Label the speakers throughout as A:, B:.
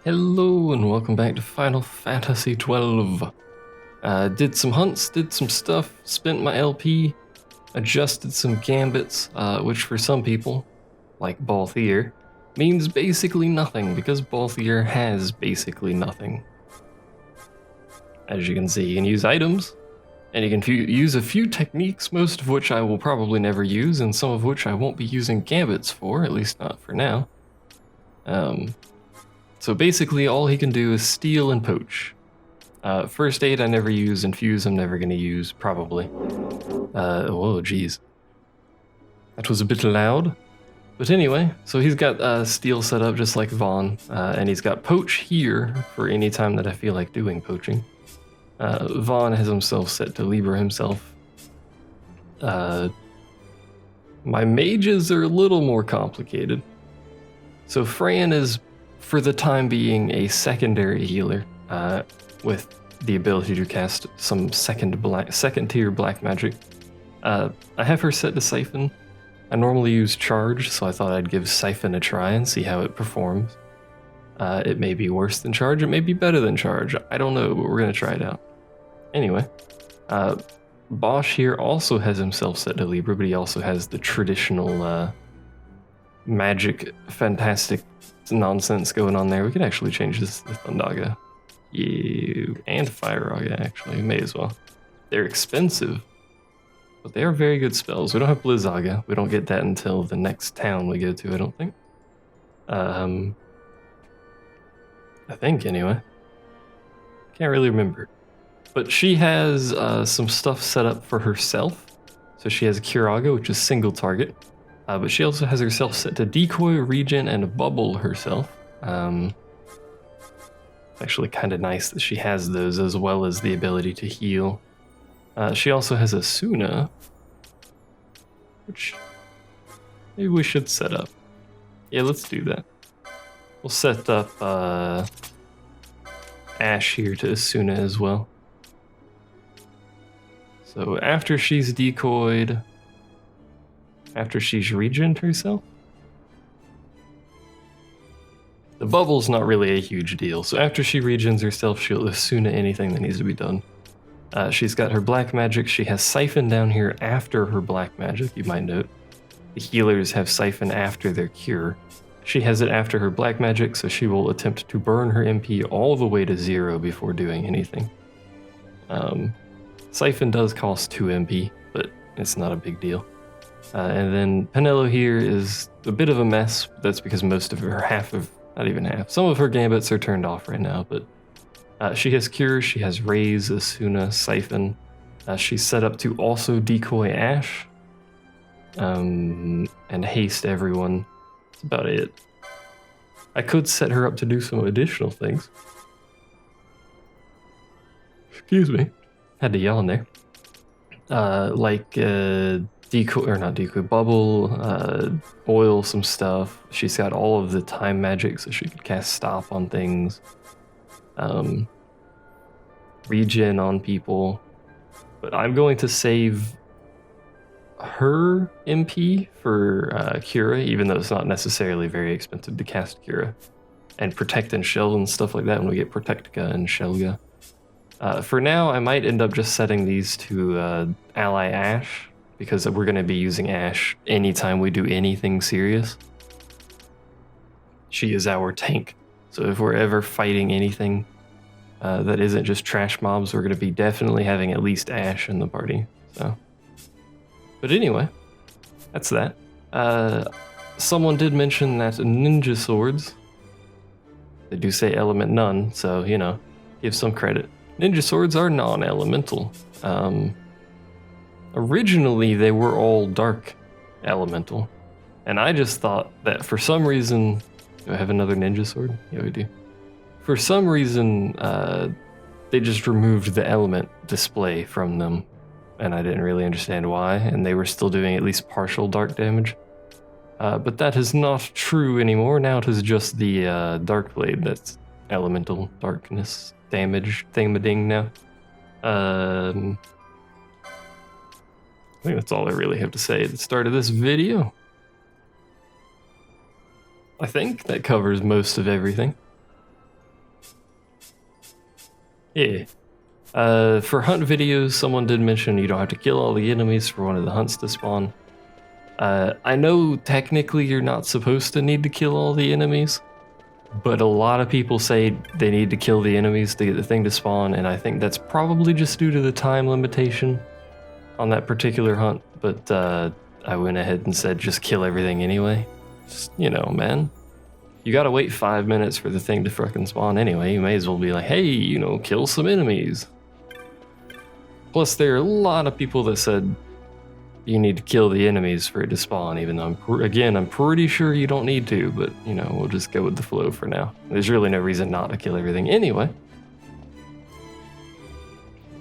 A: Hello and welcome back to Final Fantasy XII. Did some hunts, did some stuff, spent my LP, adjusted some gambits, which for some people, like Balthier, means basically nothing because Balthier has basically nothing. As you can see, you can use items, and you can use a few techniques, most of which I will probably never use, and some of which I won't be using gambits for, at least not for now. So basically all he can do is steal and poach. First aid I never use, infuse I'm never going to use, probably. Whoa, geez. That was a bit loud. But anyway, so he's got steal set up just like Vaughn, and he's got poach here for any time that I feel like doing poaching. Vaughn has himself set to Libra himself. My mages are a little more complicated. So Fran is, for the time being, a secondary healer, with the ability to cast some second tier black magic. I have her set to Siphon. I normally use Charge, so I thought I'd give Siphon a try and see how it performs. It may be worse than Charge, it may be better than Charge, I don't know, but we're gonna try it out. Anyway, Bosch here also has himself set to Libra, but he also has the traditional magic, fantastic nonsense going on there. We could actually change this to Thundaga. Yeah, and Fire-Raga, actually. May as well. They're expensive, but they are very good spells. We don't have Blizzaga. We don't get that until the next town we go to, I don't think. I think, anyway. Can't really remember. But she has some stuff set up for herself. So she has Curaga, which is single target. But she also has herself set to Decoy, Regen, and Bubble herself. Actually kind of nice that she has those as well as the ability to heal. She also has Asuna, which maybe we should set up. Yeah, let's do that. We'll set up Ash here to Asuna as well. So after she's decoyed, after she's regened herself, the bubble's not really a huge deal. So after she regens herself, she'll Asuna anything that needs to be done. She's got her black magic. She has Siphon down here after her black magic, you might note. The healers have Siphon after their cure. She has it after her black magic, so she will attempt to burn her MP all the way to 0 before doing anything. Siphon does cost 2 MP, but it's not a big deal. And then Penelo here is a bit of a mess. That's because most of her, not even half, some of her gambits are turned off right now, but she has Cure, she has Raise, Asuna, Siphon. She's set up to also decoy Ash, and haste everyone. That's about it. I could set her up to do some additional things. Excuse me. Had to yell in there. Like decoy, or not decoy, bubble, oil some stuff. She's got all of the time magic, so she could cast stop on things. Regen on people. But I'm going to save her MP for Cura, even though it's not necessarily very expensive to cast Cura. And Protect and Shell and stuff like that when we get Protectica and Shelga. For now, I might end up just setting these to ally Ash, because we're going to be using Ash anytime we do anything serious. She is our tank, so if we're ever fighting anything that isn't just trash mobs, we're going to be definitely having at least Ash in the party. So, but anyway, that's that. Someone did mention that ninja swords, they do say element none, so, you know, give some credit. Ninja swords are non-elemental. Originally, they were all dark elemental. And I just thought that for some reason... Do I have another ninja sword? Yeah, we do. For some reason, they just removed the element display from them. And I didn't really understand why. And they were still doing at least partial dark damage. But that is not true anymore. Now it is just the Dark Blade that's elemental darkness damage thingamading now. I think that's all I really have to say at the start of this video. I think that covers most of everything. Yeah. For hunt videos, someone did mention you don't have to kill all the enemies for one of the hunts to spawn. I know technically you're not supposed to need to kill all the enemies, but a lot of people say they need to kill the enemies to get the thing to spawn, and I think that's probably just due to the time limitation on that particular hunt, but I went ahead and said just kill everything anyway. Just, you know, man. You gotta wait 5 minutes for the thing to frickin' spawn anyway. You may as well be like, hey, you know, kill some enemies. Plus, there are a lot of people that said you need to kill the enemies for it to spawn, even though, I'm pretty sure you don't need to, but, you know, we'll just go with the flow for now. There's really no reason not to kill everything anyway.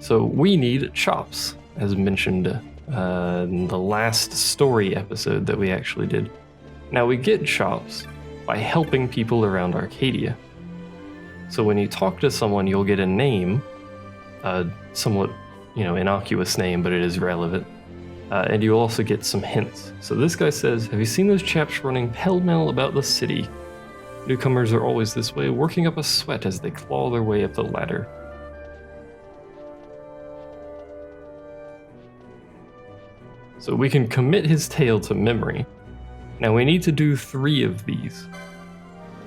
A: So we need chops, as mentioned in the last story episode that we actually did. Now, we get chops by helping people around Arcadia. So when you talk to someone, you'll get a name, a somewhat, you know, innocuous name, but it is relevant. And you'll also get some hints. So this guy says, have you seen those chaps running pell-mell about the city? Newcomers are always this way, working up a sweat as they claw their way up the ladder. So we can commit his tale to memory. Now we need to do 3 of these.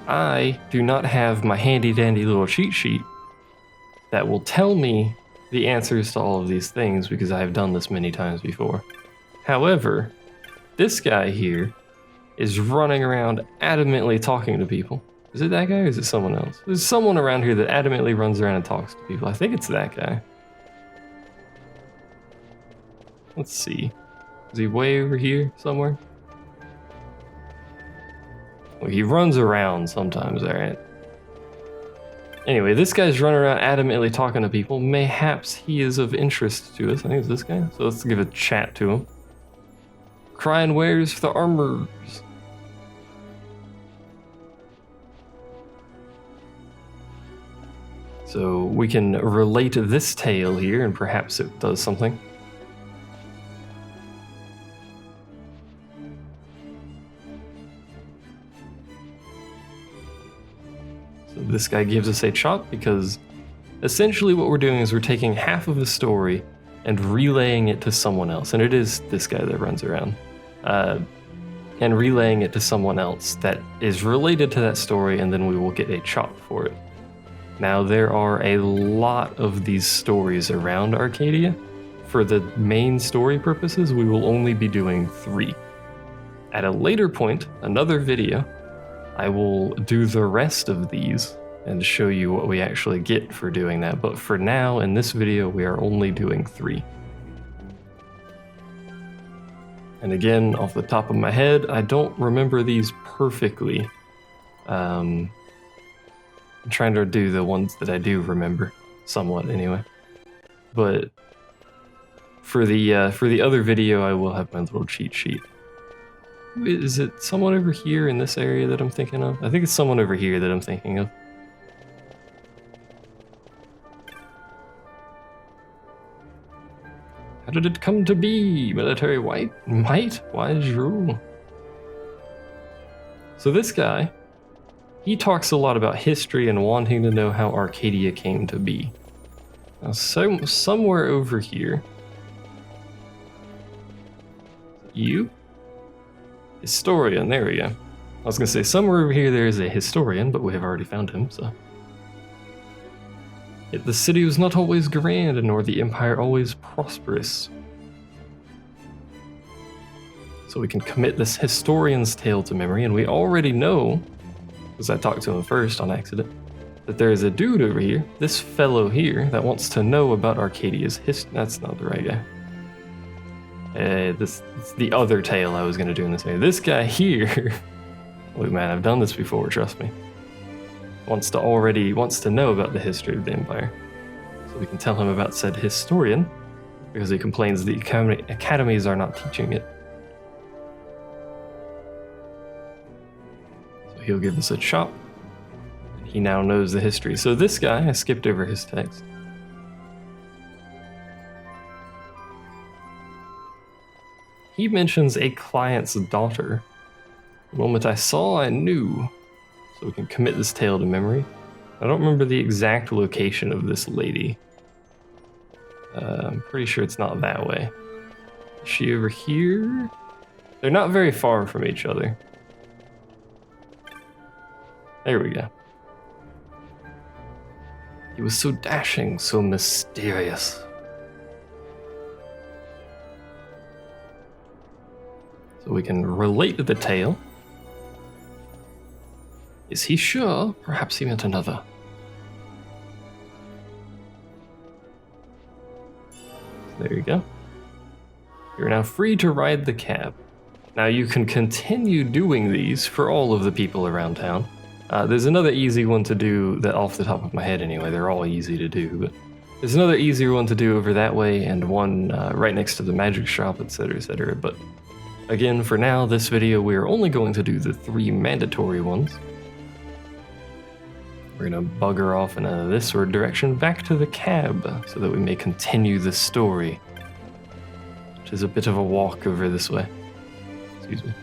A: I do not have my handy-dandy little cheat sheet that will tell me the answers to all of these things because I have done this many times before. However, this guy here is running around adamantly talking to people. Is it that guy or is it someone else? There's someone around here that adamantly runs around and talks to people. I think it's that guy. Let's see. Is he way over here somewhere? Well, he runs around sometimes, alright. Anyway, this guy's running around adamantly talking to people. Mayhaps he is of interest to us. I think it's this guy. So let's give a chat to him. Crying wares for the armors. So we can relate this tale here and perhaps it does something. This guy gives us a chop because essentially what we're doing is we're taking half of the story and relaying it to someone else. And it is this guy that runs around. And relaying it to someone else that is related to that story, and then we will get a chop for it. Now, there are a lot of these stories around Arcadia. For the main story purposes, we will only be doing 3. At a later point, another video, I will do the rest of these and show you what we actually get for doing that. But for now, in this video, we are only doing 3. And again, off the top of my head, I don't remember these perfectly. I'm trying to do the ones that I do remember, somewhat anyway. But for the other video, I will have my little cheat sheet. Is it someone over here in this area that I'm thinking of? I think it's someone over here that I'm thinking of. How did it come to be? Military might? Wise rule. So this guy, he talks a lot about history and wanting to know how Arcadia came to be. Now, somewhere over here. You? Historian, there we go. I was gonna say somewhere over here there is a historian, but we have already found him, so. Yet the city was not always grand, nor the empire always prosperous. So we can commit this historian's tale to memory, and we already know, because I talked to him first on accident, that there is a dude over here, this fellow here, that wants to know about Arcadia's history. That's not the right guy. This is the other tale I was going to do in this video. This guy here, look man, I've done this before, trust me. Wants to know about the history of the Empire. So we can tell him about said historian, because he complains the academies are not teaching it. So he'll give us a chop. He now knows the history. So this guy, I skipped over his text. He mentions a client's daughter. The moment I saw, I knew. So we can commit this tale to memory. I don't remember the exact location of this lady. I'm pretty sure it's not that way. Is she over here? They're not very far from each other. There we go. He was so dashing, so mysterious. So we can relate to the tale. Is he sure? Perhaps he meant another. There you go. You're now free to ride the cab. Now you can continue doing these for all of the people around town. There's another easy one to do that off the top of my head anyway, they're all easy to do, but there's another easier one to do over that way and one right next to the magic shop, etc, etc. But again, for now, this video, we're only going to do the 3 mandatory ones. We're gonna bugger off in this direction back to the cab so that we may continue the story, which is a bit of a walk over this way. Excuse me.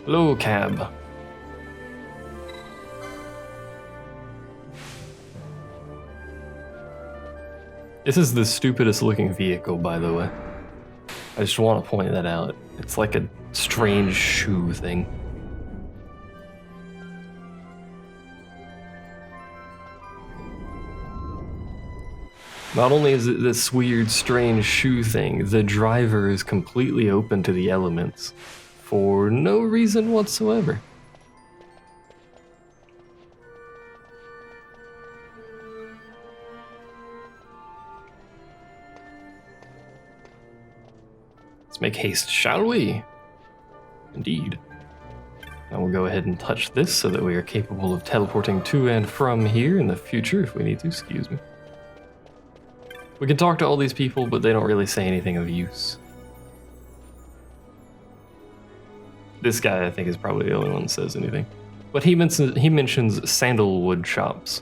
A: Hello, cab. This is the stupidest looking vehicle, by the way. I just want to point that out. It's like a strange shoe thing. Not only is it this weird, strange shoe thing, the driver is completely open to the elements for no reason whatsoever. Let's make haste, shall we? Indeed. Now we'll go ahead and touch this so that we are capable of teleporting to and from here in the future if we need to, excuse me. We can talk to all these people, but they don't really say anything of use. This guy, I think, is probably the only one that says anything. But he mentions sandalwood shops,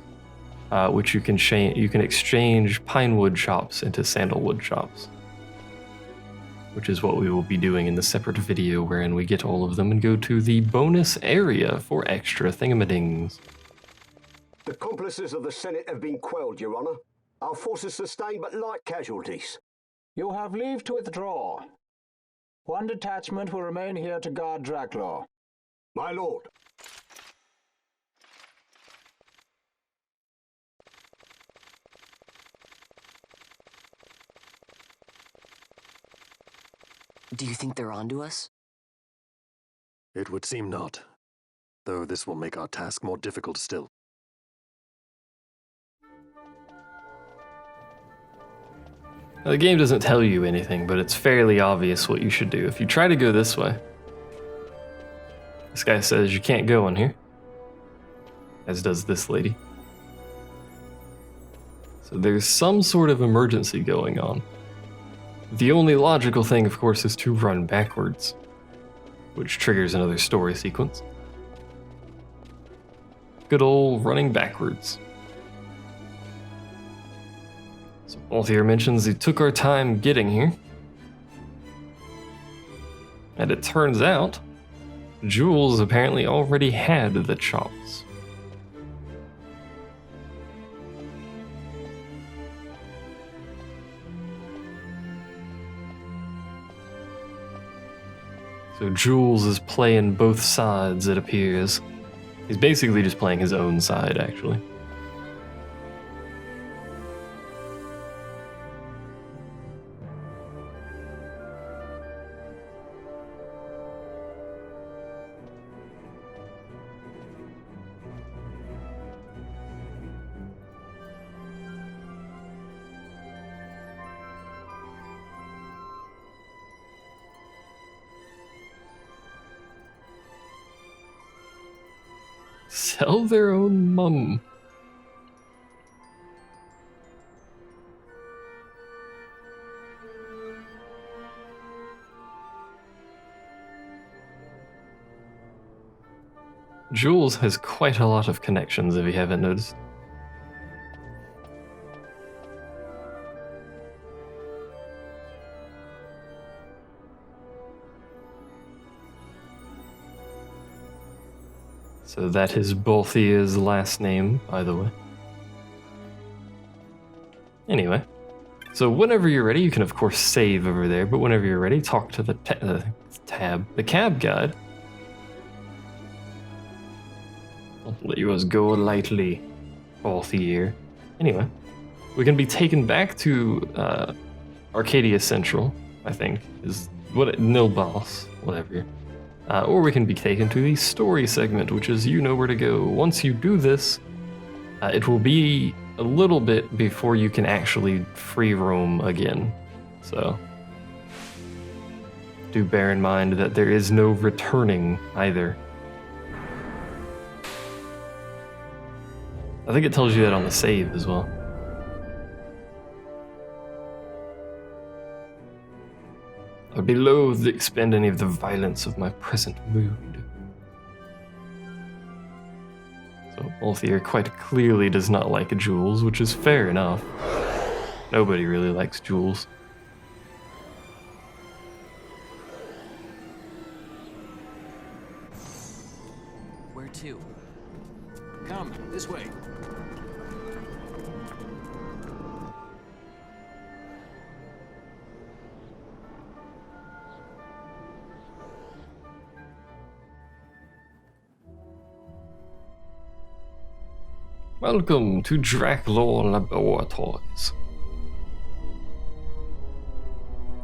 A: which you can exchange pinewood shops into sandalwood shops, which is what we will be doing in the separate video wherein we get all of them and go to the bonus area for extra thingamadings.
B: The accomplices of the Senate have been quelled, Your Honor. Our forces sustained but light casualties.
C: You have leave to withdraw. One detachment will remain here to guard Draklor.
B: My lord.
D: Do you think they're onto us?
E: It would seem not, though this will make our task more difficult still.
A: Now, the game doesn't tell you anything, but it's fairly obvious what you should do. If you try to go this way, this guy says you can't go in here, as does this lady. So there's some sort of emergency going on. The only logical thing, of course, is to run backwards, which triggers another story sequence. Good old running backwards. So Balthier mentions he took our time getting here. And it turns out, Jules apparently already had the chops. So Jules is playing both sides, it appears. He's basically just playing his own side, actually. Sell their own mum. Jules has quite a lot of connections, if you haven't noticed. So that is Balthia's last name, by the way. Anyway, so whenever you're ready, you can of course save over there, but whenever you're ready, talk to the cab guide. I'll let yours go lightly, Balthia. Anyway, we can be taken back to Arcadia Central, I think, is what Nil Boss, whatever. Or we can be taken to the story segment, which is you know where to go. Once you do this, it will be a little bit before you can actually free roam again. So do bear in mind that there is no returning either. I think it tells you that on the save as well. I'd be loath to expend any of the violence of my present mood. So Balthier quite clearly does not like jewels, which is fair enough. Nobody really likes jewels.
D: Where to?
C: Come, this way.
A: Welcome to Draklor Laboratories.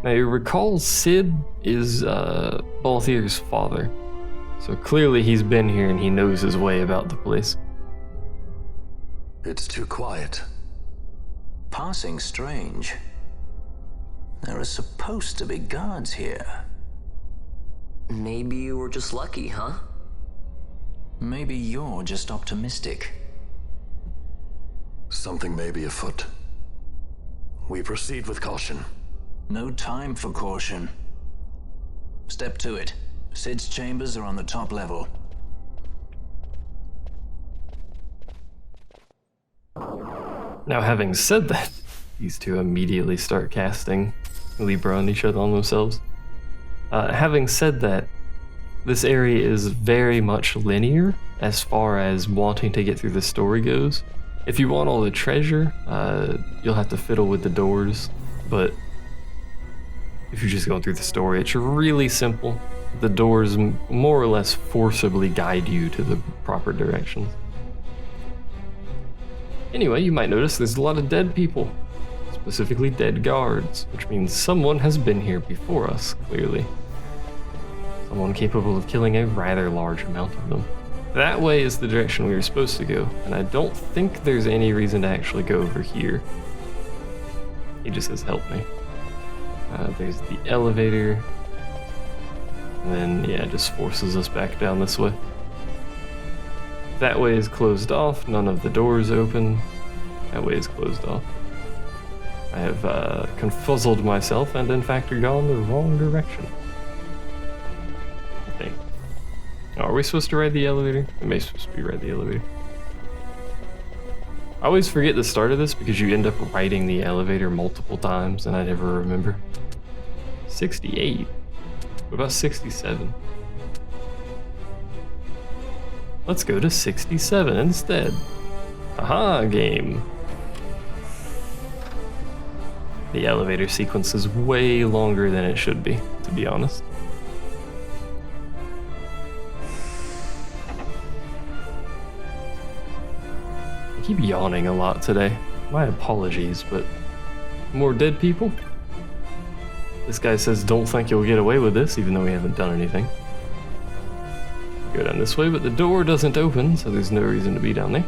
A: Now you recall Sid is Balthier's father. So clearly he's been here and he knows his way about the place.
E: It's too quiet.
C: Passing strange. There are supposed to be guards here.
D: Maybe you were just lucky, huh?
C: Maybe you're just optimistic.
E: Something may be afoot. We proceed with caution.
C: No time for caution. Step to it. Sid's chambers are on the top level.
A: Now having said that, these two immediately start casting Libra on each other on themselves. Having said that, this area is very much linear as far as wanting to get through the story goes. If you want all the treasure, you'll have to fiddle with the doors, but if you're just going through the story, it's really simple. The doors more or less forcibly guide you to the proper directions. Anyway, you might notice there's a lot of dead people, specifically dead guards, which means someone has been here before us, clearly. Someone capable of killing a rather large amount of them. That way is the direction we were supposed to go, and I don't think there's any reason to actually go over here. He just says, help me. There's the elevator, and then, yeah, it just forces us back down this way. That way is closed off, none of the doors open. That way is closed off. I have confuzzled myself and in fact gone the wrong direction. I think. Are we supposed to ride the elevator? We may supposed to be ride the elevator. I always forget the start of this because you end up riding the elevator multiple times and I never remember. 68? What about 67? Let's go to 67 instead. Aha, game. The elevator sequence is way longer than it should be, to be honest. I keep yawning a lot today. My apologies, but more dead people? This guy says don't think you'll get away with this, even though we haven't done anything. Go down this way, but the door doesn't open, so there's no reason to be down there.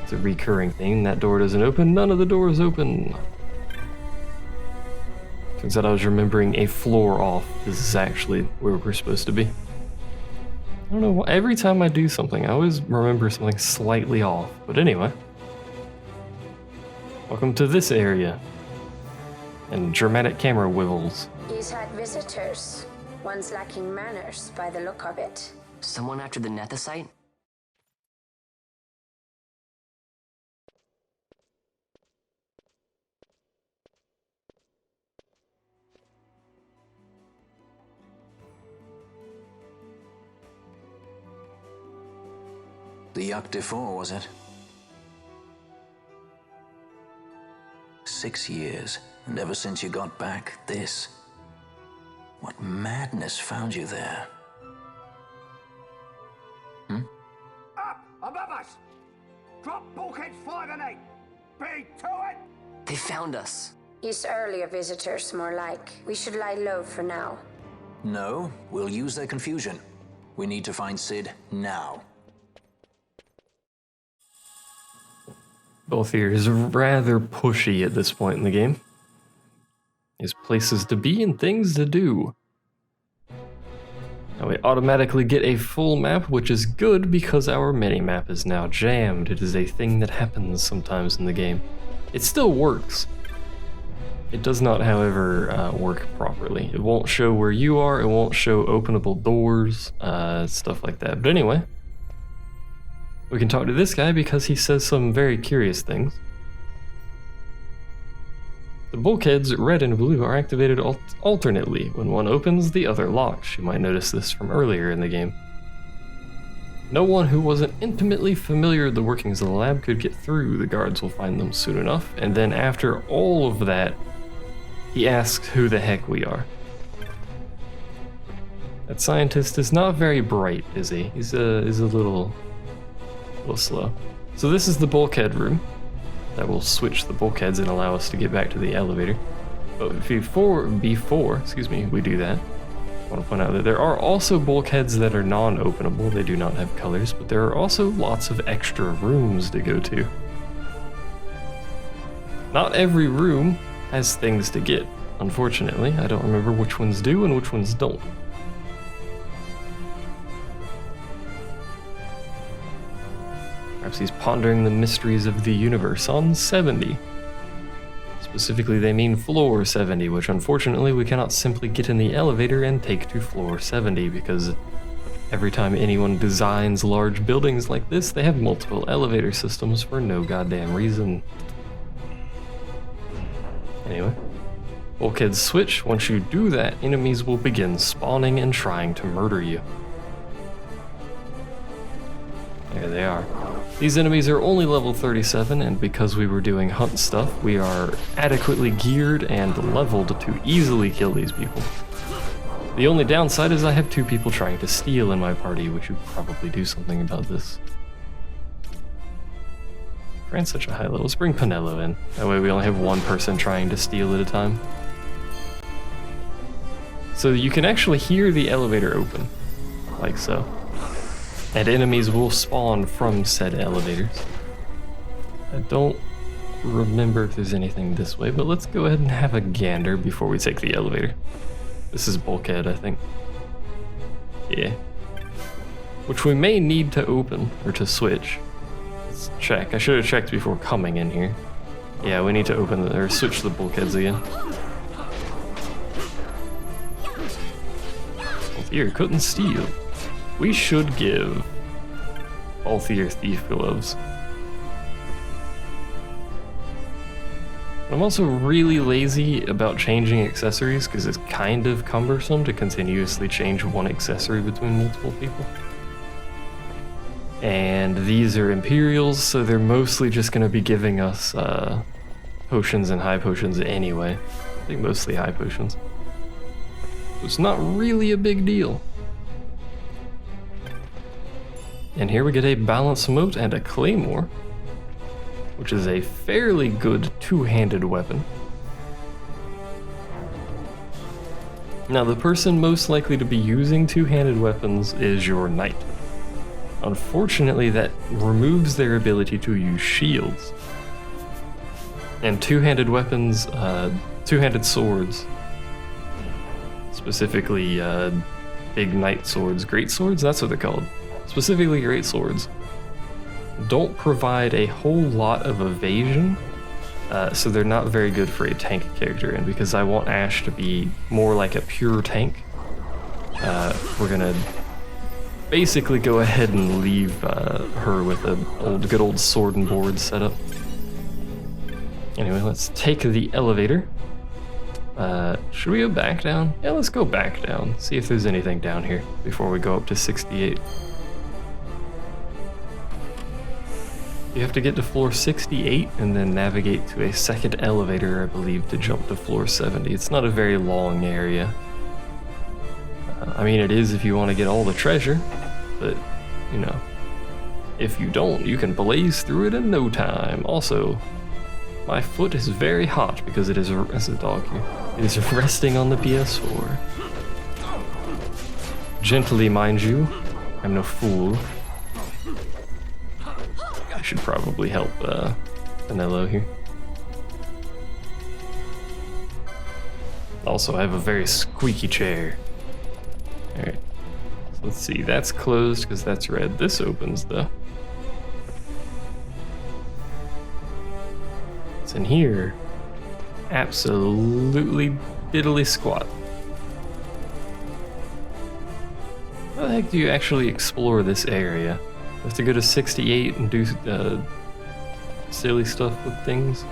A: It's a recurring thing. That door doesn't open, none of the doors open. Turns out I was remembering a floor off. This is actually where we're supposed to be. I don't know why. Every time I do something, I always remember something slightly off. But anyway. Welcome to this area. And dramatic camera wivels.
F: He's had visitors. One's lacking manners by the look of it.
D: Someone after the Nethicite?
C: The XIV, was it? 6 years, and ever since you got back, this. What madness found you there?
B: Up above us! Drop bulkheads 5 and 8! Be to it!
D: They found us.
F: He's earlier visitors, more like. We should lie low for now.
C: No, we'll use their confusion. We need to find Sid now.
A: Balthier is rather pushy at this point in the game. He has places to be and things to do. Now we automatically get a full map, which is good because our mini-map is now jammed. It is a thing that happens sometimes in the game. It still works. It does not, however, work properly. It won't show where you are, it won't show openable doors, stuff like that. But anyway, we can talk to this guy because he says some very curious things. The bulkheads, red and blue, are activated alternately. When one opens, the other locks. You might notice this from earlier in the game. No one who wasn't intimately familiar with the workings of the lab could get through. The guards will find them soon enough. And then after all of that, he asks who the heck we are. That scientist is not very bright, is he? He's a little slow. So this is the bulkhead room. That will switch the bulkheads and allow us to get back to the elevator. But before we do that, I want to point out that there are also bulkheads that are non-openable. They do not have colors, but there are also lots of extra rooms to go to. Not every room has things to get, unfortunately. I don't remember which ones do and which ones don't. Perhaps he's pondering the mysteries of the universe on 70. Specifically, they mean floor 70, which unfortunately we cannot simply get in the elevator and take to floor 70 because every time anyone designs large buildings like this, they have multiple elevator systems for no goddamn reason. Anyway, bulkheads switch. Once you do that, enemies will begin spawning and trying to murder you. There they are. These enemies are only level 37, and because we were doing hunt stuff, we are adequately geared and leveled to easily kill these people. The only downside is I have 2 people trying to steal in my party. We should probably do something about this. We're at such a high level. Let's bring Pinello in. That way we only have 1 person trying to steal at a time. So you can actually hear the elevator open, like so. And enemies will spawn from said elevators. I don't remember if there's anything this way, but let's go ahead and have a gander before we take the elevator. This is bulkhead, I think. Yeah. Which we may need to open, or to switch. Let's check. I should have checked before coming in here. Yeah, we need to open or switch the bulkheads again. Balthier couldn't steal. We should give Balthier thief gloves. I'm also really lazy about changing accessories because it's kind of cumbersome to continuously change one accessory between multiple people. And these are Imperials, so they're mostly just going to be giving us potions and high potions anyway. I think mostly high potions. It's not really a big deal. And here we get a balance mote and a claymore, which is a fairly good 2-handed weapon. Now, the person most likely to be using 2-handed weapons is your knight. Unfortunately, that removes their ability to use shields. And 2-handed weapons, 2-handed swords, specifically big knight swords, great swords, that's what they're called. Specifically great swords, don't provide a whole lot of evasion, so they're not very good for a tank character. And because I want Ash to be more like a pure tank, we're gonna basically go ahead and leave her with a good old sword and board setup. Anyway, let's take the elevator. Should we go back down? Yeah, let's go back down. See if there's anything down here before we go up to 68. You have to get to floor 68 and then navigate to a second elevator, I believe, to jump to floor 70. It's not a very long area. I mean, it is if you want to get all the treasure, but, you know, if you don't, you can blaze through it in no time. Also, my foot is very hot because it is, as a dog here, it is resting on the PS4. Gently, mind you. I'm no fool. I should probably help Vanello here. Also, I have a very squeaky chair. Alright. So let's see, that's closed because that's red. This opens though. What's in here? Absolutely diddly squat. How the heck do you actually explore this area? You have to go to 68 and do silly stuff with things.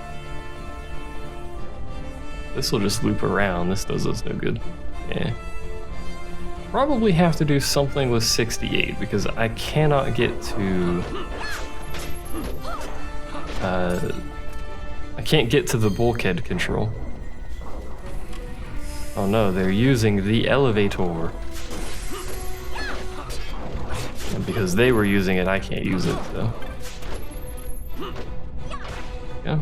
A: This will just loop around. This does us no good. Yeah. Probably have to do something with 68 because I cannot get to... I can't get to the bulkhead control. Oh no, they're using the elevator. And because they were using it, I can't use it, so. Yeah.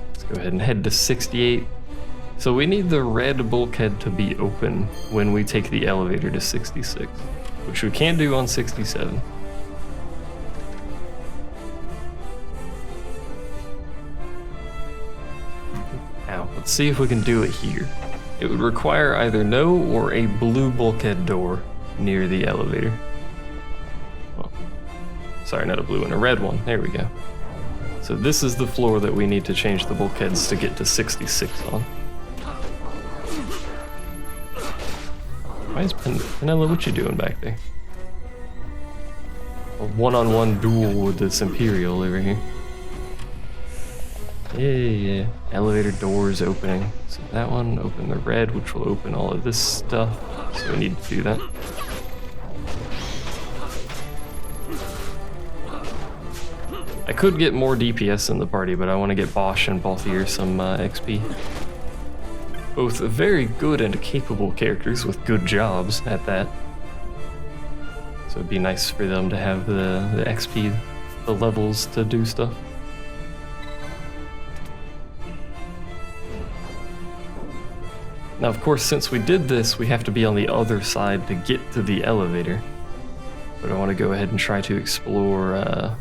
A: Let's go ahead and head to 68. So we need the red bulkhead to be open when we take the elevator to 66, which we can't do on 67. Now, let's see if we can do it here. It would require either no or a blue bulkhead door near the elevator. Oh, sorry, not a blue one, a red one. There we go. So this is the floor that we need to change the bulkheads to get to 66 on. Why is Penella, what you doing back there? A one-on-one duel with this Imperial over here. Yeah. Elevator doors opening. So that one, open the red, which will open all of this stuff. So we need to do that. I could get more DPS in the party, but I want to get Bosch and Balthier some XP. Both very good and capable characters with good jobs at that. So it'd be nice for them to have the XP, the levels to do stuff. Now, of course, since we did this, we have to be on the other side to get to the elevator. But I want to go ahead and try to explore, I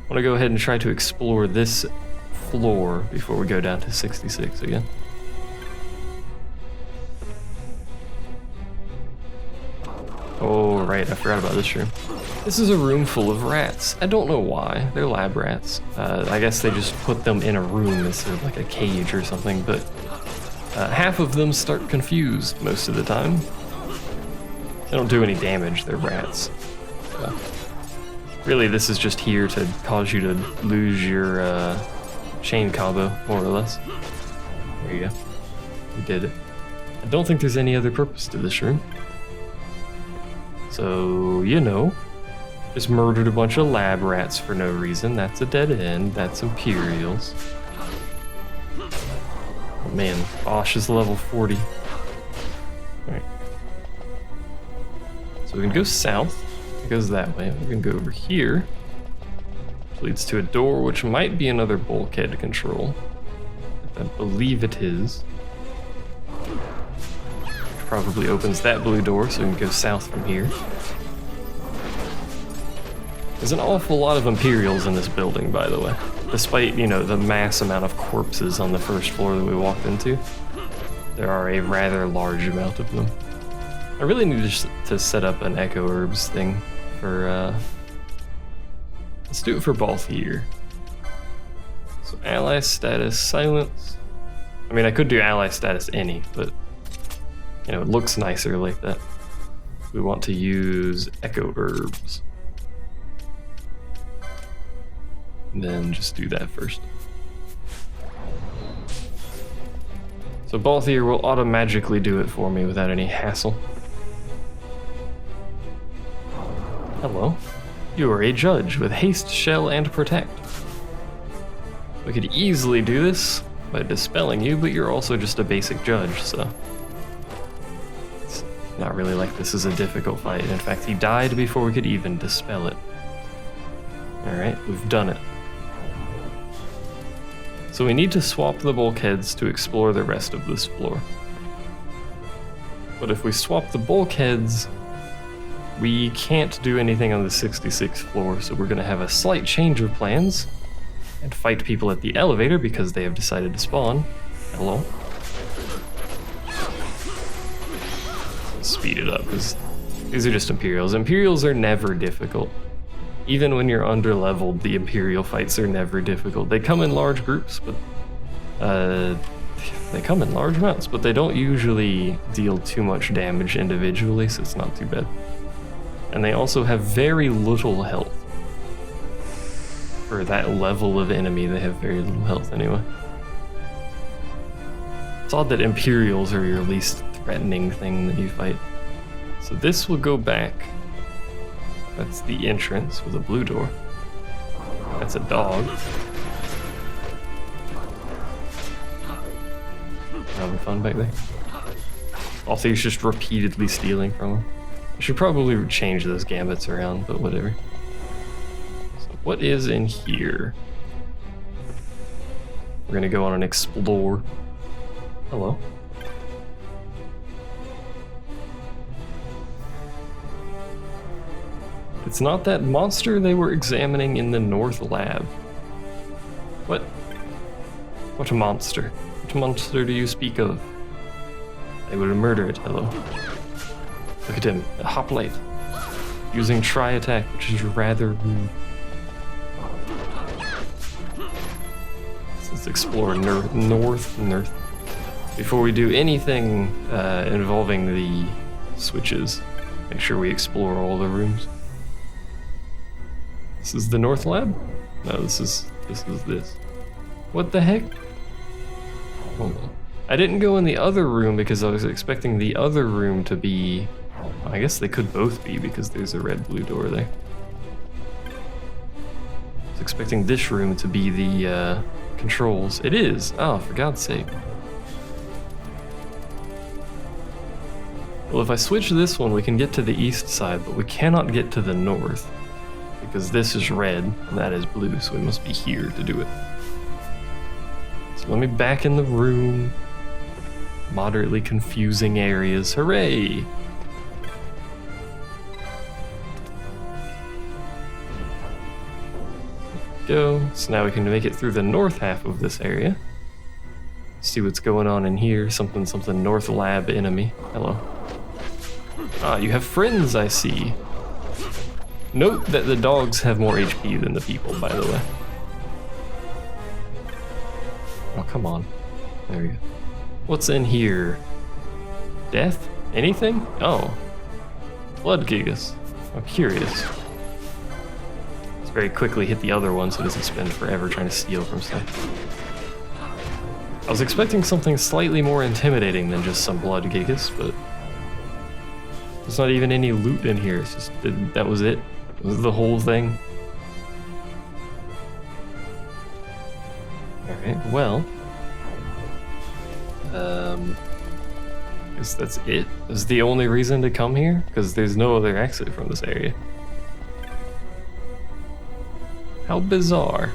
A: want to go ahead and try to explore this floor before we go down to 66 again. Oh, right, I forgot about this room. This is a room full of rats. I don't know why. They're lab rats. I guess they just put them in a room instead of like a cage or something, but half of them start confused most of the time. They don't do any damage, they're rats. So, really, this is just here to cause you to lose your chain combo, more or less. There you go. We did it. I don't think there's any other purpose to this room. So, you know, just murdered a bunch of lab rats for no reason. That's a dead end. That's Imperials. Oh man, Bosch is level 40. Alright. So we can go south. It goes that way. We can go over here. Which leads to a door, which might be another bulkhead control. I believe it is. Probably opens that blue door, so we can go south from here. There's an awful lot of Imperials in this building, by the way. Despite, you know, the mass amount of corpses on the first floor that we walked into, there are a rather large amount of them. I really need to set up an Echo Herbs thing for, let's do it for Balthier. So ally status, silence. I mean, I could do ally status any, but you know, it looks nicer like that. We want to use Echo Herbs. And then just do that first. So Balthier will automatically do it for me without any hassle. Hello. You are a judge with haste, shell, and protect. We could easily do this by dispelling you, but you're also just a basic judge, so it's not really like this is a difficult fight. In fact, he died before we could even dispel it. Alright, we've done it. So we need to swap the bulkheads to explore the rest of this floor. But if we swap the bulkheads, we can't do anything on the 66th floor, so we're going to have a slight change of plans and fight people at the elevator because they have decided to spawn. Hello. Speed it up, because these are just Imperials. Imperials are never difficult. Even when you're under-leveled, the Imperial fights are never difficult. They come in large groups, but they come in large amounts, but they don't usually deal too much damage individually, so it's not too bad. And they also have very little health. For that level of enemy, they have very little health anyway. It's odd that Imperials are your least threatening thing that you fight. So this will go back. That's the entrance with a blue door. That's a dog. Having fun back there. Also, he's just repeatedly stealing from him. I should probably change those gambits around, but whatever. So what is in here? We're gonna go on an explore. Hello. It's not that monster they were examining in the North Lab. What? What a monster? What monster do you speak of? They would murder it, hello. Look at him, a hoplite. Using tri-attack, which is rather rude. Let's explore north. Before we do anything involving the switches, make sure we explore all the rooms. This is the North Lab? No, this is this. What the heck? Hold on. I didn't go in the other room because I was expecting the other room to be... I guess they could both be because there's a red-blue door there. I was expecting this room to be the controls. It is! Oh, for God's sake. Well, if I switch this one, we can get to the east side, but we cannot get to the north. Because this is red and that is blue, so we must be here to do it. So let me back in the room. Moderately confusing areas. Hooray! Go. So now we can make it through the north half of this area. See what's going on in here. Something North Lab enemy. Hello. Ah, you have friends, I see. Note that the dogs have more HP than the people, by the way. Oh, come on. There we go. What's in here? Death? Anything? Oh. Blood gigas. I'm curious. Let's very quickly hit the other one so it doesn't spend forever trying to steal from stuff. I was expecting something slightly more intimidating than just some blood gigas, but there's not even any loot in here. It's just that was it. This is the whole thing. Alright, well. I guess that's it. That's the only reason to come here? Because there's no other exit from this area. How bizarre.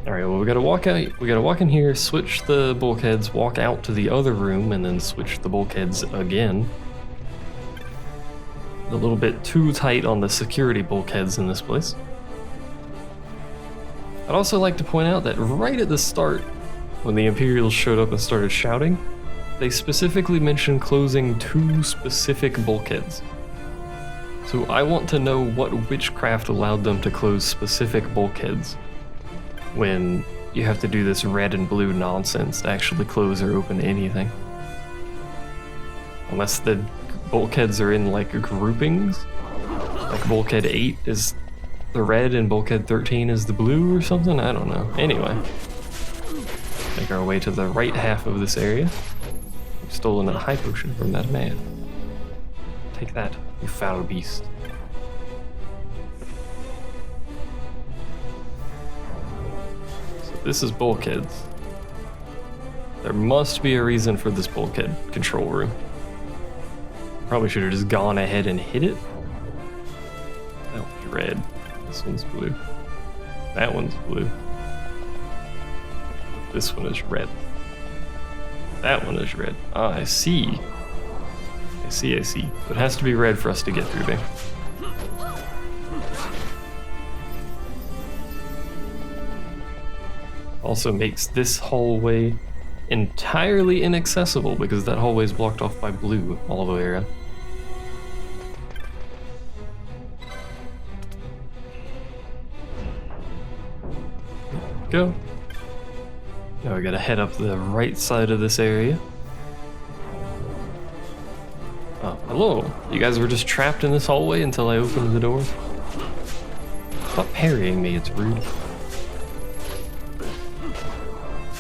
A: Alright, well we gotta walk out. We gotta walk in here, switch the bulkheads, walk out to the other room, and then switch the bulkheads again. A little bit too tight on the security bulkheads in this place. I'd also like to point out that right at the start, when the Imperials showed up and started shouting, they specifically mentioned closing 2 specific bulkheads. So I want to know what witchcraft allowed them to close specific bulkheads when you have to do this red and blue nonsense to actually close or open anything. Unless the bulkheads are in like groupings, like bulkhead 8 is the red and bulkhead 13 is the blue or something, I don't know. Anyway, make our way to the right half of this area. We've stolen a high potion from that man. Take that, you foul beast. So this is bulkheads. There must be a reason for this bulkhead control room. Probably should have just gone ahead and hit it. That one's red. This one's blue. That one's blue. This one is red. That one is red. Ah, I see. I see. So it has to be red for us to get through there. Also makes this hallway entirely inaccessible because that hallway is blocked off by blue all the way around. Go. Now we gotta head up the right side of this area. Oh, hello. You guys were just trapped in this hallway until I opened the door? Stop parrying me, it's rude.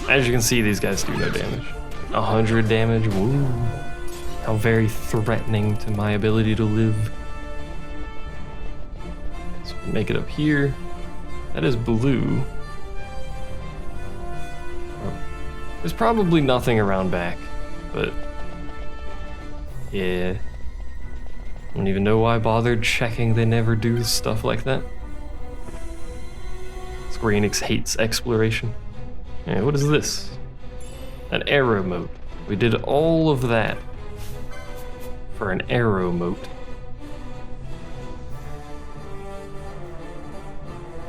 A: As you can see, these guys do no damage. 100 damage, woo. How very threatening to my ability to live. So we make it up here. That is blue. There's probably nothing around back, but yeah. I don't even know why I bothered checking. They never do stuff like that. Square Enix hates exploration. Yeah, what is this? An arrow moat. We did all of that for an arrow moat.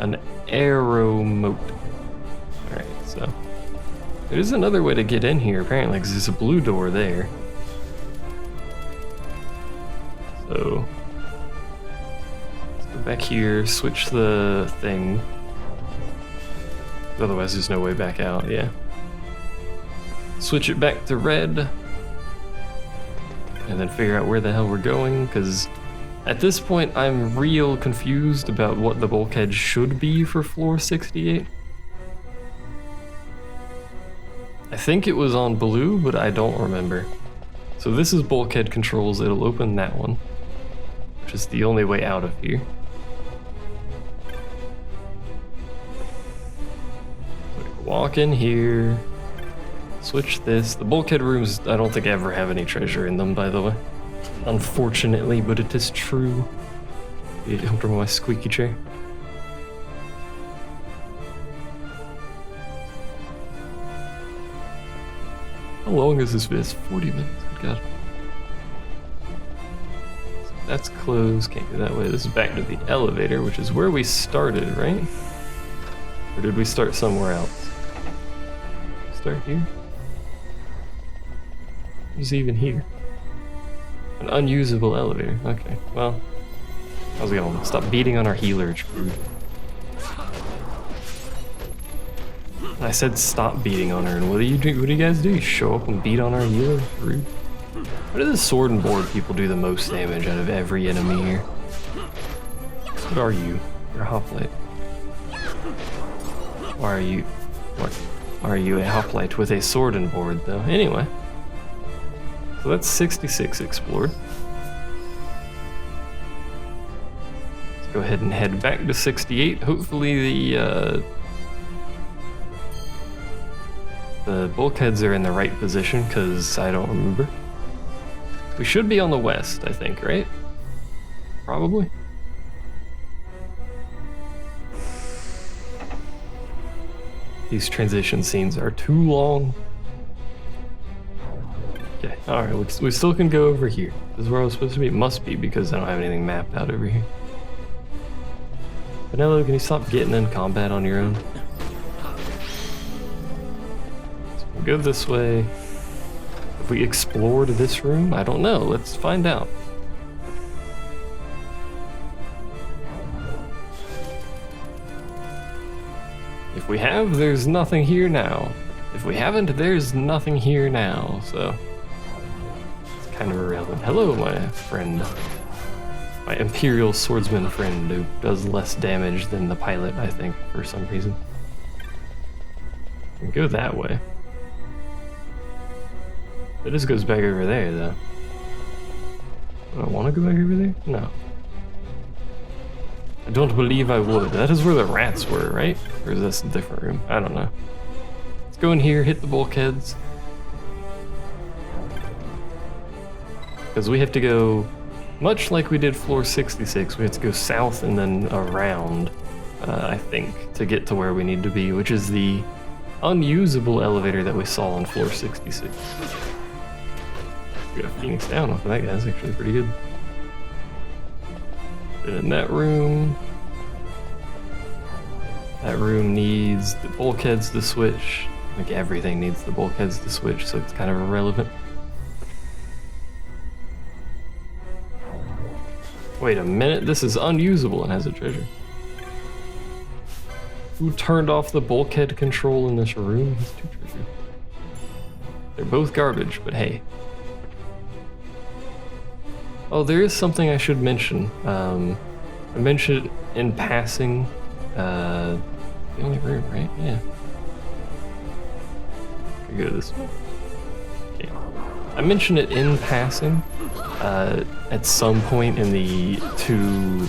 A: An arrow moat. Alright, so there's another way to get in here apparently, because there's a blue door there. So let's go back here, switch the thing. Otherwise there's no way back out, yeah. Switch it back to red. And then figure out where the hell we're going, because at this point I'm real confused about what the bulkhead should be for floor 68. I think it was on blue, but I don't remember. So this is bulkhead controls, it'll open that one, which is the only way out of here. Walk in here, switch this. The bulkhead rooms, I don't think ever have any treasure in them, by the way. Unfortunately, but it is true. Under my squeaky chair. How long is this vid? 40 minutes, good God. So that's closed, can't go that way. This is back to the elevator, which is where we started, right? Or did we start somewhere else? Start here? Who's even here? An unusable elevator. Okay, well, how's it going? Stop beating on our healer, it's rude. I said stop beating on her, and what do you do? What do you guys do? You show up and beat on our healer? Rude. Why do the sword and board people do the most damage out of every enemy here? What are you? You're a hoplite. Why are you? What? Are you a hoplite with a sword and board, though? Anyway. So that's 66 explored. Let's go ahead and head back to 68. Hopefully the bulkheads are in the right position, because I don't remember. We should be on the west, I think, right? Probably. These transition scenes are too long. Okay, alright, we still can go over here. This is where I was supposed to be? It must be, because I don't have anything mapped out over here. Vanilla, can you stop getting in combat on your own? So we'll go this way. If we explored this room? I don't know, let's find out. If we have, there's nothing here now. If we haven't, there's nothing here now, so it's kind of irrelevant. Hello, my friend. My Imperial Swordsman friend who does less damage than the pilot, I think, for some reason. We can go that way. It just goes back over there, though. Would I want to go back over there? No. I don't believe I would. That is where the rats were, right? Or is this a different room? I don't know. Let's go in here, hit the bulkheads. Because we have to go, much like we did floor 66, we have to go south and then around, I think, to get to where we need to be, which is the unusable elevator that we saw on floor 66. We got Phoenix down off of that guy, that's actually pretty good. Been in that room. That room needs the bulkheads to switch. Like everything needs the bulkheads to switch, so it's kind of irrelevant. Wait a minute, this is unusable and has a treasure. Who turned off the bulkhead control in this room? Has two treasures. They're both garbage, but hey. Oh, there is something I should mention. I mentioned it in passing. The only room, right? Yeah. Can go this way. Okay. I mentioned it in passing at some point in the two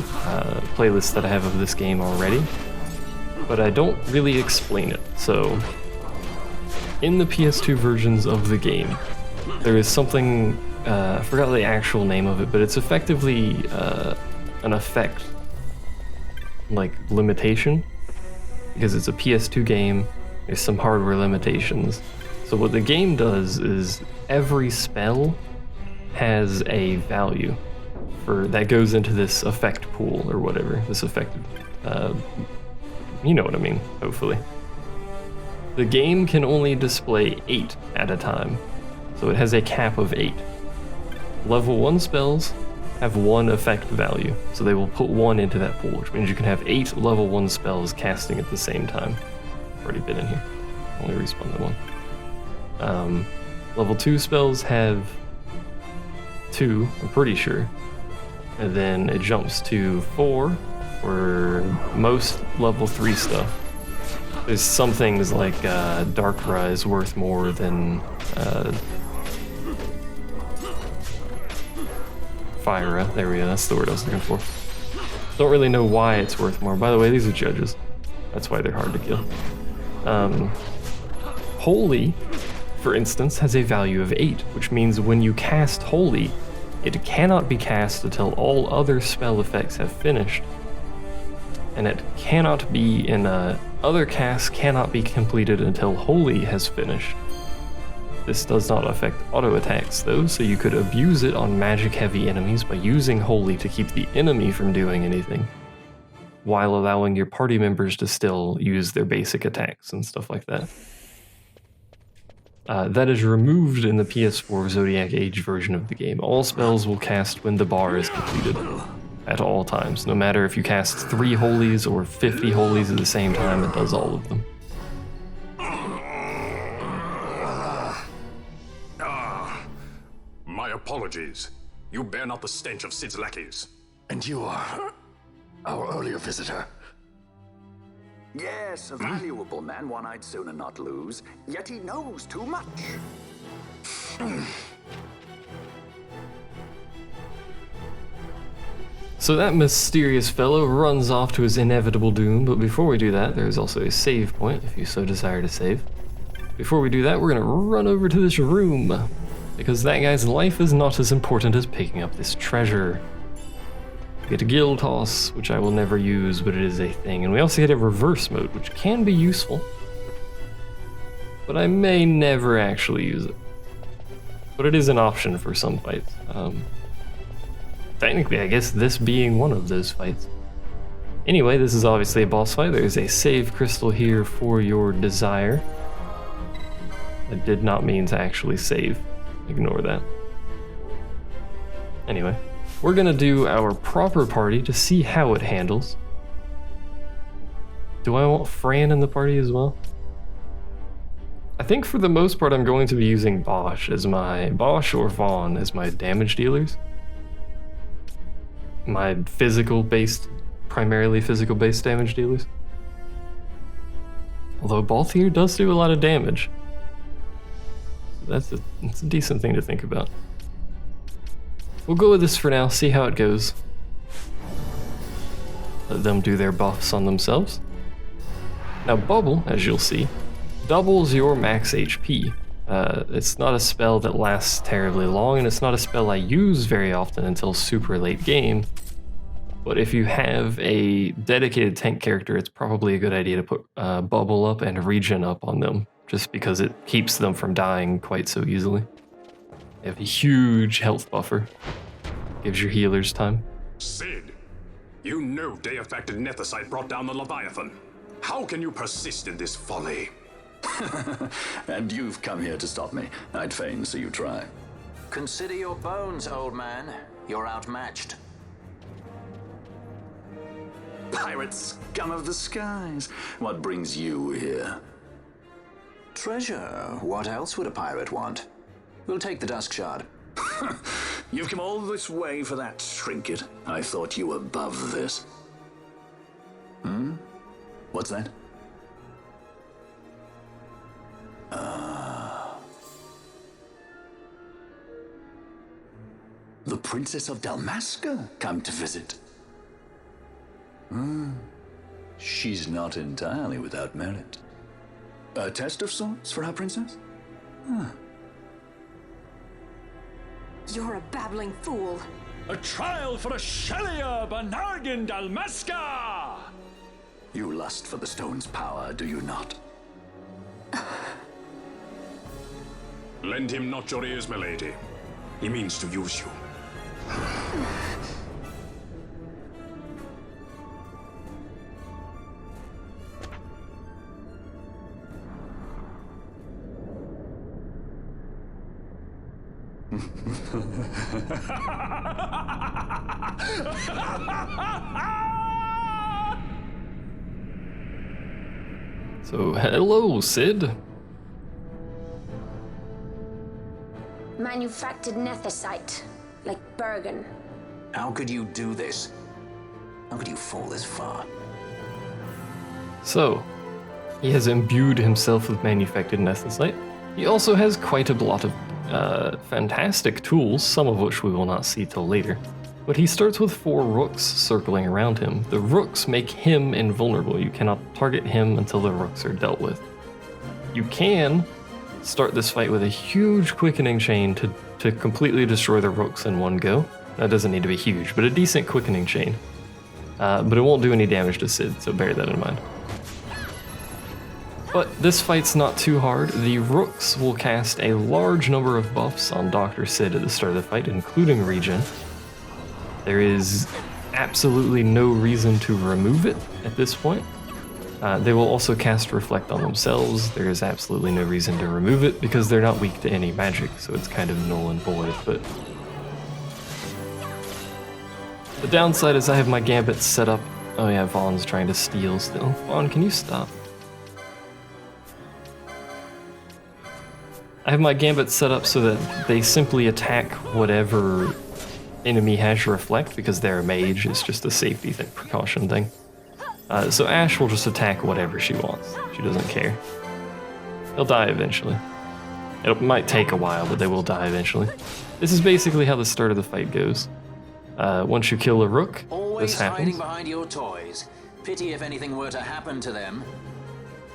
A: playlists that I have of this game already, but I don't really explain it. So, in the PS2 versions of the game, there is something, I forgot the actual name of it, but it's effectively an effect, like limitation, because it's a PS2 game, there's some hardware limitations. So what the game does is every spell has a value for that goes into this effect pool or whatever, this effect, you know what I mean, hopefully. The game can only display 8 at a time, so it has a cap of 8. Level 1 spells have 1 effect value, so they will put 1 into that pool, which means you can have 8 level 1 spells casting at the same time. Already been in here, only respawn to 1. Level 2 spells have 2, I'm pretty sure, and then it jumps to 4 for most level 3 stuff. There's some things like Darkrai worth more than Fyra. There we go, that's the word I was looking for. Don't really know why it's worth more. By the way, these are judges. That's why they're hard to kill. Holy, for instance, has a value of 8, which means when you cast Holy, it cannot be cast until all other spell effects have finished. And it cannot be in other casts cannot be completed until Holy has finished. This does not affect auto attacks though, so you could abuse it on magic heavy enemies by using Holy to keep the enemy from doing anything, while allowing your party members to still use their basic attacks and stuff like that. That is removed in the PS4 Zodiac Age version of the game. All spells will cast when the bar is completed at all times. No matter if you cast 3 Holies or 50 Holies at the same time, it does all of them.
E: My apologies. You bear not the stench of Sid's lackeys. And you are our earlier visitor.
G: Yes, a valuable man, one I'd sooner not lose. Yet he knows too much.
A: So that mysterious fellow runs off to his inevitable doom, but before we do that, there is also a save point, if you so desire to save. Before we do that, we're gonna run over to this room, because that guy's life is not as important as picking up this treasure. We get a guild toss, which I will never use, but it is a thing. And we also get a reverse mode, which can be useful, but I may never actually use it. But it is an option for some fights. Technically, I guess this being one of those fights. Anyway, this is obviously a boss fight. There's a save crystal here for your desire. I did not mean to actually save. Ignore that. Anyway. We're gonna do our proper party to see how it handles. Do I want Fran in the party as well? I think for the most part I'm going to be using Bosch or Vaughn as my damage dealers. My primarily physical based damage dealers. Although Balthier does do a lot of damage. That's a decent thing to think about. we'll go with this for now, see how it goes. Let them do their buffs on themselves. Now Bubble, as you'll see, doubles your max HP. It's not a spell that lasts terribly long, and it's not a spell I use very often until super late game. But if you have a dedicated tank character, it's probably a good idea to put Bubble up and Regen up on them, just because it keeps them from dying quite so easily. They have a huge health buffer. Gives your healers time.
E: Sid, you know Day-affected Nethicite brought down the Leviathan. How can you persist in this folly?
G: And you've come here to stop me. I'd fain see you try.
C: Consider your bones, old man. You're outmatched.
G: Pirate scum of the skies. What brings you here?
C: Treasure. What else would a pirate want? We'll take the Dusk Shard.
G: You've come all this way for that trinket. I thought you were above this. What's that? The Princess of Dalmasca come to visit. She's not entirely without merit. A test of sorts for our princess?
H: You're a babbling fool.
I: A trial for a Shelia Banargin Dalmasca!
G: You lust for the stone's power, do you not?
E: Lend him not your ears, milady. He means to use you.
A: So, hello, Sid.
F: Manufactured nethicite, like Bergen.
C: How could you do this? How could you fall this far?
A: So, he has imbued himself with manufactured nethicite. He also has quite a lot of fantastic tools, some of which we will not see till later. But he starts with 4 rooks circling around him. The rooks make him invulnerable. You cannot target him until the rooks are dealt with. You can start this fight with a huge quickening chain to completely destroy the rooks in one go. That doesn't need to be huge, but a decent quickening chain. But it won't do any damage to Sid, so bear that in mind. But this fight's not too hard. The rooks will cast a large number of buffs on Dr. Sid at the start of the fight, including regen. There is absolutely no reason to remove it at this point. They will also cast Reflect on themselves. There is absolutely no reason to remove it because they're not weak to any magic, so it's kind of null and void. But the downside is I have my gambits set up. Oh yeah, Vaughn's trying to steal still. Vaughn, can you stop? I have my gambits set up so that they simply attack whatever enemy has Reflect because they're a mage. It's just a safety thing, precaution thing. So Ash will just attack whatever she wants. She doesn't care. They'll die eventually. It might take a while, but they will die eventually. This is basically how the start of the fight goes. Once you kill a rook,
C: Always
A: this happens.
C: hiding behind your toys. Pity if anything were to happen to them.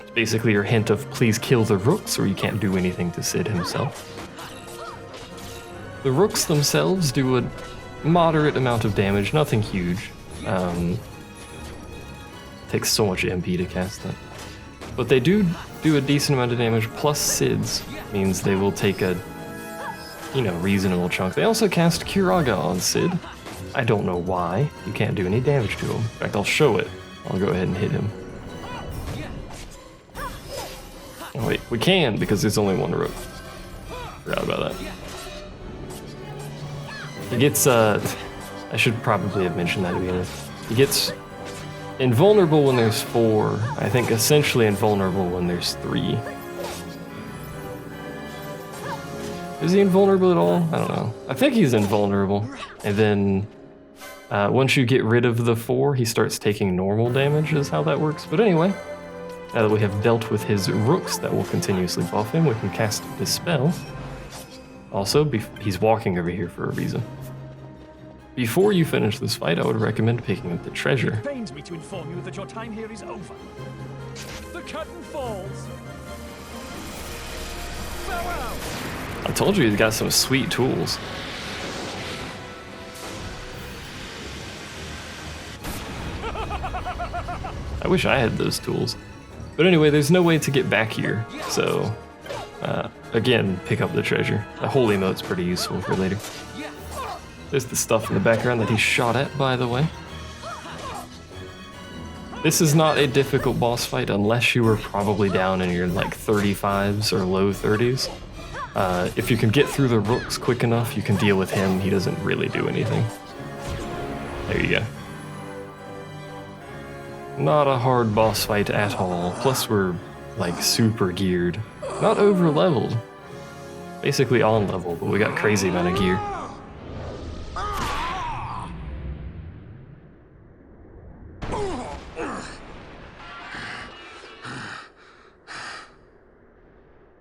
A: It's basically your hint of please kill the rooks or you can't do anything to Sid himself. The rooks themselves do a moderate amount of damage, nothing huge. Takes so much MP to cast that. But they do a decent amount of damage, plus Sid's means they will take a, reasonable chunk. They also cast Curaga on Sid. I don't know why. You can't do any damage to him. In fact, I'll show it. I'll go ahead and hit him. Oh wait, we can because there's only one rook. Forgot about that. He gets, I should probably have mentioned that to begin with. He gets invulnerable when there's 4. I think essentially invulnerable when there's 3. Is he invulnerable at all? I don't know. I think he's invulnerable. And then once you get rid of the 4, he starts taking normal damage is how that works. But anyway, now that we have dealt with his rooks that will continuously buff him, we can cast Dispel. Also, he's walking over here for a reason. before you finish this fight, I would recommend picking up the treasure.
I: It pains me to inform you that your time here is over. The curtain falls. Farewell!
A: I told you he's got some sweet tools. I wish I had those tools. But anyway, there's no way to get back here, so again, pick up the treasure. The holy emote's pretty useful for later. There's the stuff in the background that he shot at, by the way. This is not a difficult boss fight unless you were probably down in your like 35s or low 30s. If you can get through the rooks quick enough, you can deal with him. He doesn't really do anything. There you go. Not a hard boss fight at all. Plus we're like super geared. Not over leveled. Basically on level, but we got crazy amount of gear.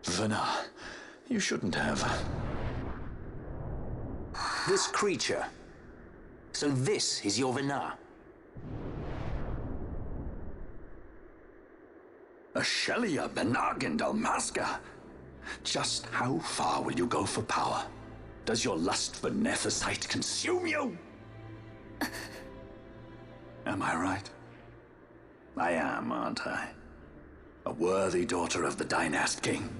G: Vana, you shouldn't have.
C: This creature. So this is your Vana.
G: Ashelia Benargan Dalmasca. Just how far will you go for power? Does your lust for Nephesite consume you? Am I right? I am, aren't I? A worthy daughter of the Dynast King.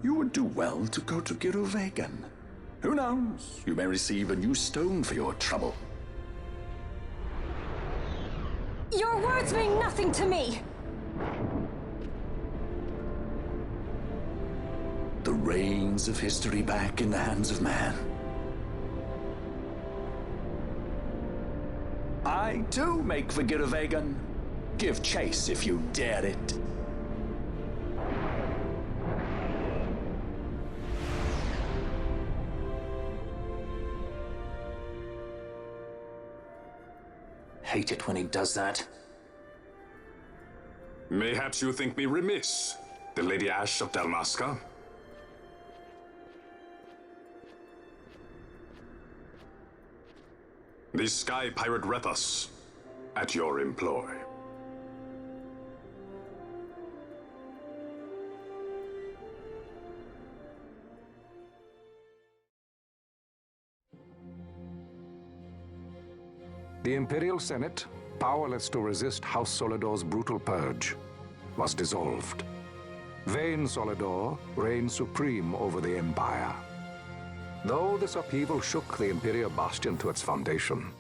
G: You would do well to go to Giruvegan. Who knows? You may receive a new stone for your trouble.
H: Your words mean nothing to me!
G: The reins of history back in the hands of man. I too make for Giruvegan. Give chase if you dare it.
C: Hate it when he does that.
E: Mayhaps you think me remiss, the Lady Ash of Dalmasca? The Sky Pirate Rethus, at your employ.
J: The Imperial Senate, powerless to resist House Solidor's brutal purge, was dissolved. Vayne Solidor reigned supreme over the Empire. Though this upheaval shook the Imperial Bastion to its foundation,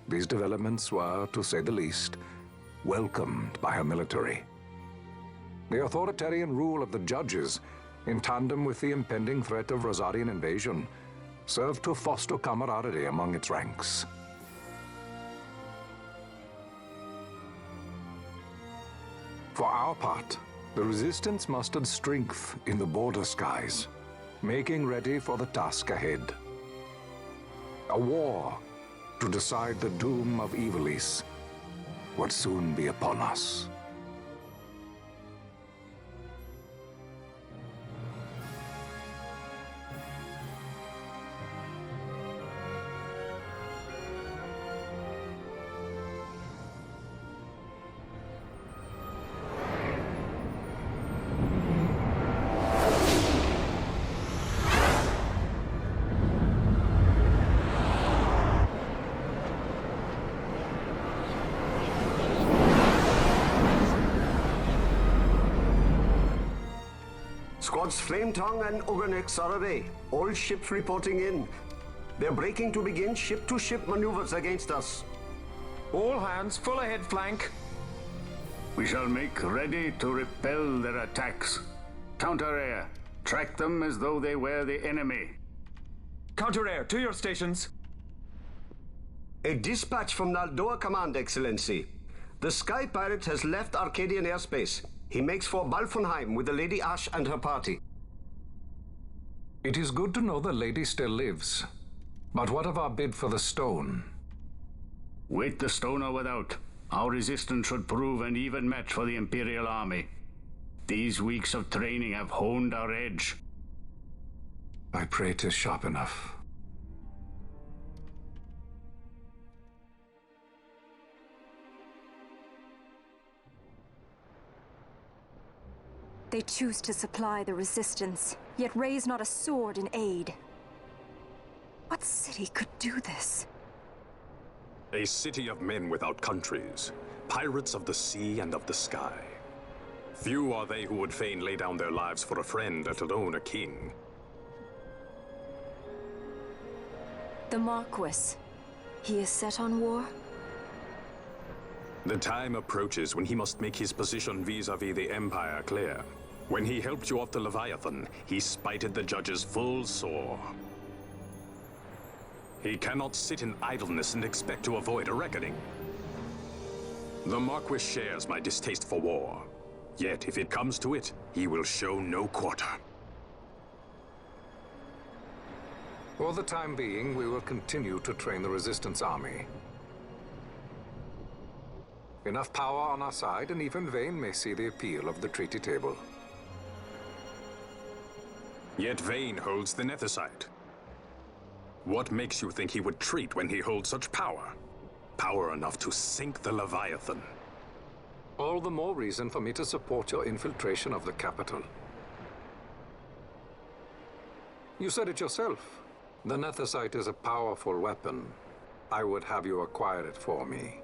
J: these developments were, to say the least, welcomed by her military. The authoritarian rule of the judges, in tandem with the impending threat of Rosarian invasion, served to foster camaraderie among its ranks. For our part, the Resistance mustered strength in the border skies, making ready for the task ahead. A war to decide the doom of Ivalice would soon be upon us.
B: Squads Flametongue and Uganix are away. All ships reporting in. They're breaking to begin ship-to-ship maneuvers against us.
K: All hands, full ahead flank.
L: We shall make ready to repel their attacks. Counter-air. Track them as though they were the enemy.
K: Counter-air, to your stations.
B: A dispatch from Naldoa Command, Excellency. The Sky Pirate has left Arcadian airspace. He makes for Balfonheim with the Lady Ash and her party.
J: It is good to know the lady still lives. But what of our bid for the stone?
L: With the stone or without, our resistance should prove an even match for the Imperial Army. These weeks of training have honed our edge.
J: I pray 'tis sharp enough.
H: They choose to supply the resistance, yet raise not a sword in aid. What city could do this?
E: A city of men without countries, pirates of the sea and of the sky. Few are they who would fain lay down their lives for a friend, let alone a king.
H: The Marquis. He is set on war?
E: The time approaches when he must make his position vis-a-vis the Empire clear. When he helped you off the Leviathan, he spited the judges full sore. He cannot sit in idleness and expect to avoid a reckoning. The Marquis shares my distaste for war. Yet, if it comes to it, he will show no quarter.
J: For the time being, we will continue to train the Resistance Army. Enough power on our side, and even Vayne may see the appeal of the treaty table.
E: Yet Vayne holds the Nethicite. What makes you think he would treat when he holds such power? Power enough to sink the Leviathan.
J: All the more reason for me to support your infiltration of the capital. You said it yourself. The Nethicite is a powerful weapon. I would have you acquire it for me.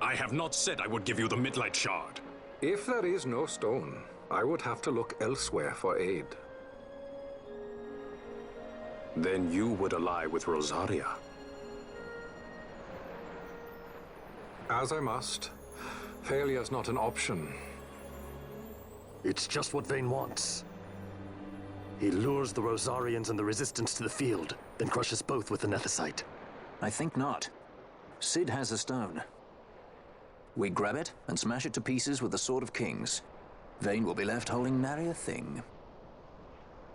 E: I have not said I would give you the Midlight Shard.
J: If there is no stone, I would have to look elsewhere for aid.
E: Then you would ally with Rosaria.
J: As I must. Failure's not an option.
M: It's just what Vayne wants. He lures the Rosarians and the Resistance to the field, then crushes both with the Nethicite.
C: I think not. Cid has a stone. We grab it and smash it to pieces with the Sword of Kings. Vayne will be left holding nary a thing.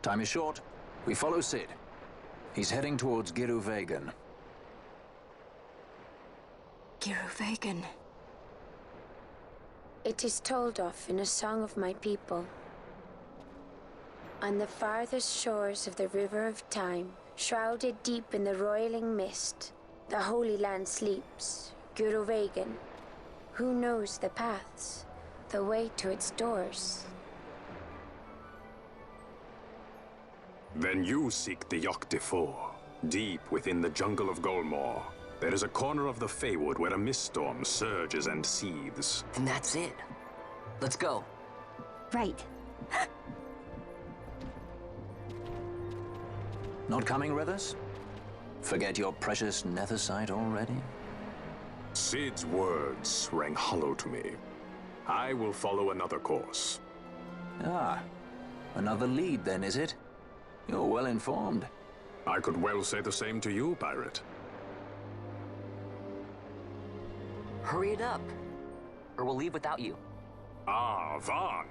C: Time is short. We follow Cid. He's heading towards Giruvegan.
H: Giruvegan.
F: It is told of in a song of my people. On the farthest shores of the river of time, shrouded deep in the roiling mist, the Holy Land sleeps, Giruvegan. Who knows the paths, the way to its doors?
E: Then you seek the Yok Defoe. Deep within the jungle of Golmore, there is a corner of the Feywood where a mist storm surges and seethes.
D: And that's it. Let's go.
H: Right.
C: Not coming, Rivers? Forget your precious Nethicite already?
E: Cid's words rang hollow to me. I will follow another course.
C: Ah, another lead then, is it? You're well informed.
E: I could well say the same to you, pirate.
D: Hurry it up, or we'll leave without you.
E: Ah, Vaughn.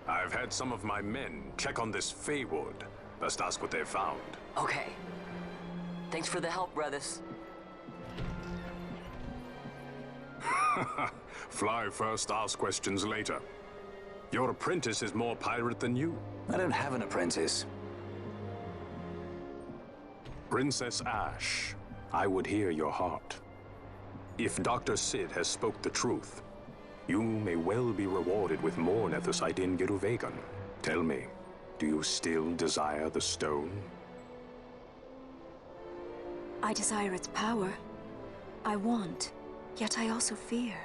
E: I've had some of my men check on this Feywood. Best ask what they've found.
D: Okay. Thanks for the help, brothers.
E: Fly first, ask questions later. Your apprentice is more pirate than you.
C: I don't have an apprentice.
E: Princess Ash, I would hear your heart. If Dr. Cid has spoke the truth, you may well be rewarded with more Nethicite in Giruvegan. Tell me, do you still desire the stone?
H: I desire its power. I want, yet I also fear.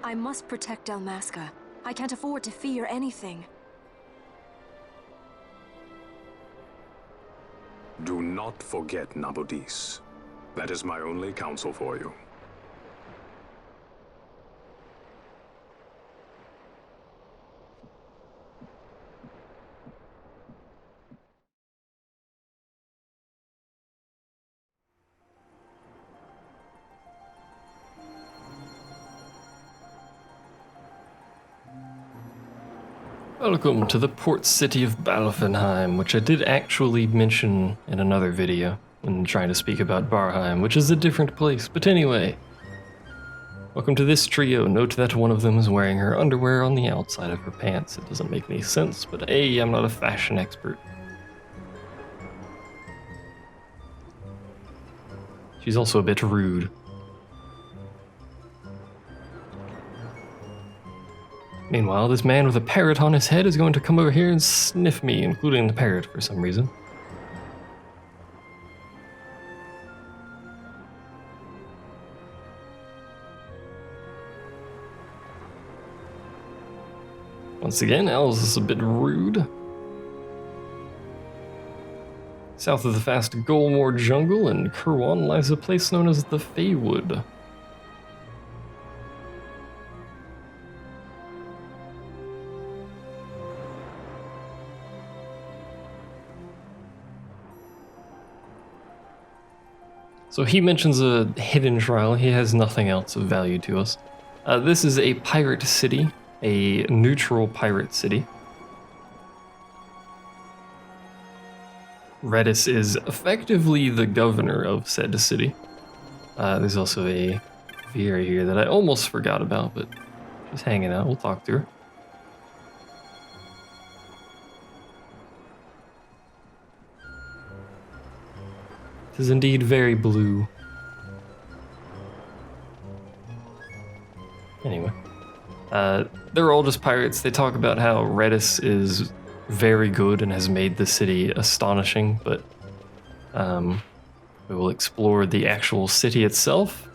H: I must protect Dalmasca. I can't afford to fear anything.
E: Do not forget Nabodis. That is my only counsel for you.
A: Welcome to the port city of Balfenheim, which I did actually mention in another video when trying to speak about Barheim, which is a different place, but anyway. Welcome to this trio. Note that one of them is wearing her underwear on the outside of her pants. It doesn't make any sense, but hey, I'm not a fashion expert. She's also a bit rude. Meanwhile, this man with a parrot on his head is going to come over here and sniff me, including the parrot for some reason. Once again, Owls is a bit rude. South of the vast Golmore jungle in Kirwan lies a place known as the Feywood. So he mentions a hidden trial. He has nothing else of value to us. This is a pirate city, a neutral pirate city. Redis is effectively the governor of said city. There's also a Vera here that I almost forgot about, but she's hanging out. We'll talk to her. It is indeed very blue. Anyway, they're all just pirates. They talk about how Redis is very good and has made the city astonishing, but we will explore the actual city itself.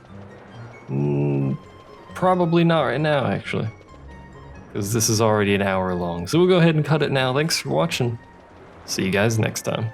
A: Probably not right now, actually, because this is already an hour long. So we'll go ahead and cut it now. Thanks for watching. See you guys next time.